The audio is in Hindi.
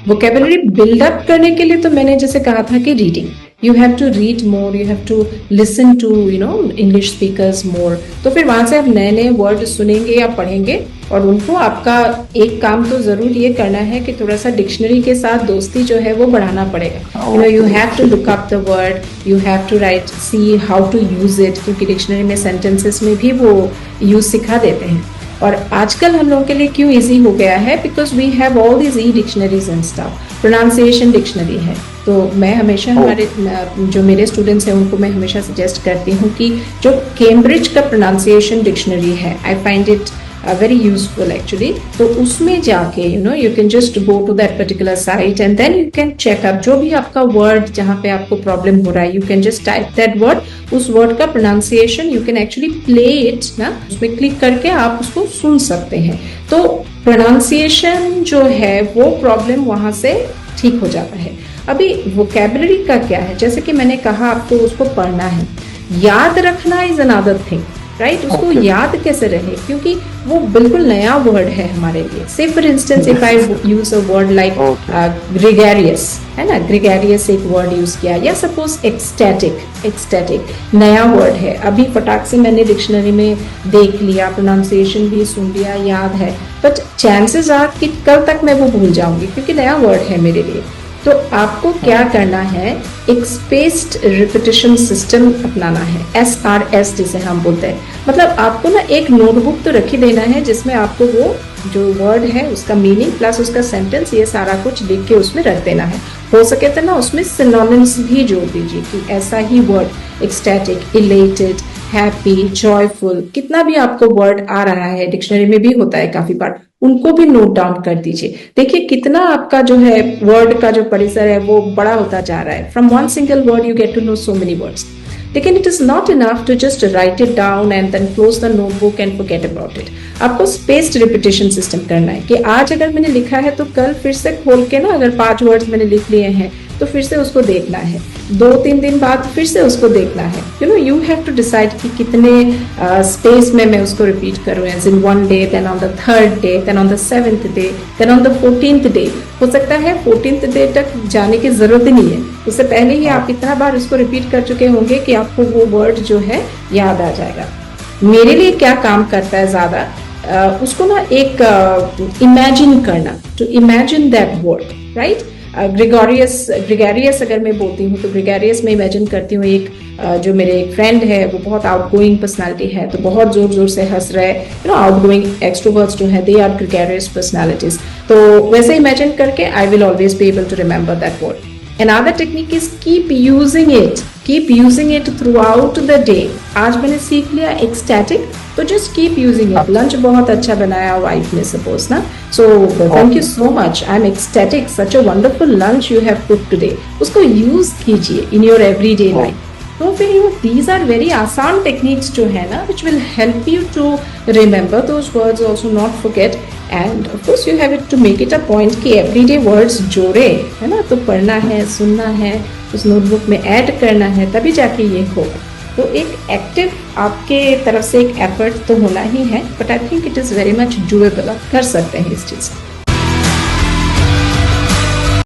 वोकेबुलरी बिल्डअप करने के लिए तो मैंने जैसे कहा था कि reading, you have to read more, you have to listen to English speakers more. तो फिर वहां से आप नए नए वर्ड सुनेंगे या पढ़ेंगे, और उनको आपका एक काम तो जरूर ये करना है कि थोड़ा सा डिक्शनरी के साथ दोस्ती जो है वो बढ़ाना पड़ेगा। You have to look up the word, you have to write, see how to use it, क्योंकि डिक्शनरी में सेंटेंसेस में भी वो यूज सिखा देते हैं। और आजकल हम लोगों के लिए क्यों इजी हो गया है, because we have all these e dictionaries and stuff. Pronunciation dictionary है, तो मैं हमेशा हमारे जो मेरे स्टूडेंट्स हैं उनको मैं हमेशा सजेस्ट करती हूँ कि जो कैम्ब्रिज का प्रोनाउंसिएशन डिक्शनरी है, I find it very useful actually। तो उसमें जाके you can just go to that particular site and then you can check up जो भी आपका word जहाँ पे आपको problem हो रहा है, you can just type that word, उस word का pronunciation you can actually play it ना, उसमें क्लिक करके आप उसको सुन सकते हैं। तो pronunciation जो है वो problem वहाँ से ठीक हो जाता है। अभी vocabulary का क्या है, जैसे कि मैंने कहा आपको उसको पढ़ना है, याद रखना is another thing, राइट। उसको याद कैसे रहे, क्योंकि वो बिल्कुल नया वर्ड है हमारे लिए। से for instance if I use a word like gregarious, है ना, ग्रेगेरियस एक वर्ड यूज किया, या सपोज एक्सटैटिक, एक्सटैटिक नया वर्ड है, अभी फटाक से मैंने डिक्शनरी में देख लिया, प्रोनाउंसिएशन भी सुन लिया, याद है, बट चांसेस आर कि कल तक मैं वो भूल जाऊंगी क्योंकि नया वर्ड है मेरे लिए। तो आपको क्या करना है, एक स्पेस्ड रिपीटिशन सिस्टम अपनाना है, SRS जिसे हम बोलते हैं। मतलब आपको ना एक नोटबुक तो रख ही देना है जिसमें आपको वो जो वर्ड है उसका मीनिंग प्लस उसका सेंटेंस ये सारा कुछ लिख के उसमें रख देना है। हो सके तो ना उसमें सिनोनिम्स भी जोड़ दीजिए कि ऐसा ही word, ecstatic, elated, happy, joyful, कितना भी आपको वर्ड आ रहा है, डिक्शनरी में भी होता है काफी बार, उनको भी नोट डाउन कर दीजिए। देखिए कितना आपका जो है वर्ड का जो परिसर है वो बड़ा होता जा रहा है। From one single word you get to know so many words. लेकिन it is not enough to just write it down and then close the notebook and forget about it. आपको स्पेस्ड रिपीटिशन सिस्टम करना है कि आज अगर मैंने लिखा है तो कल फिर से खोल के ना, अगर 5 वर्ड्स मैंने लिख लिए हैं तो फिर से उसको देखना है, 2-3 दिन बाद फिर से उसको देखना है। यू हैव टू डिसाइड कि कितने स्पेस में मैं उसको रिपीट करूँ, as in 1 day, then on the 3rd day, then on the 7th day, then on the 14th day. हो सकता है 14th डे तक जाने की जरूरत ही नहीं है, उससे पहले ही आप इतना बार उसको रिपीट कर चुके होंगे कि आपको वो वर्ड जो है याद आ जाएगा। मेरे लिए क्या काम करता है ज्यादा, उसको ना एक इमेजिन करना, to imagine that word, right. Gregarious अगर मैं बोलती हूँ तो ग्रेगेरियस में इमेजिन करती हूँ एक जो मेरे एक फ्रेंड है वो बहुत आउटगोइंग पर्सनालिटी है, तो बहुत जोर जोर से हंस रहे हैं, आउटगोइंग एक्सट्रोवर्ट्स जो है दे आर ग्रेगेरियस पर्सनालिटीज। तो वैसे इमेजिन करके I will always be able to remember that word. Another technique is keep using it throughout the day। आज मैंने सीख लिया ecstatic, तो just keep using it। Lunch बहुत अच्छा बनाया वाइफ ने सपोज ना, so thank you so much, I'm ecstatic, such a wonderful lunch you have cooked today। उसको यूज कीजिए in your everyday life। तो फिर these are very आसान टेक्निक्स जो है ना which will help you to remember those words, also not forget, and of course you have it to make it a point कि everyday words जोड़े, है ना, तो पढ़ना है, सुनना है, उस नोटबुक में ऐड करना है, तभी जाके ये होगा। तो एक एक्टिव आपके तरफ से एक एफर्ट तो होना ही है, but I think it is very much doable, आप कर सकते हैं इस चीज।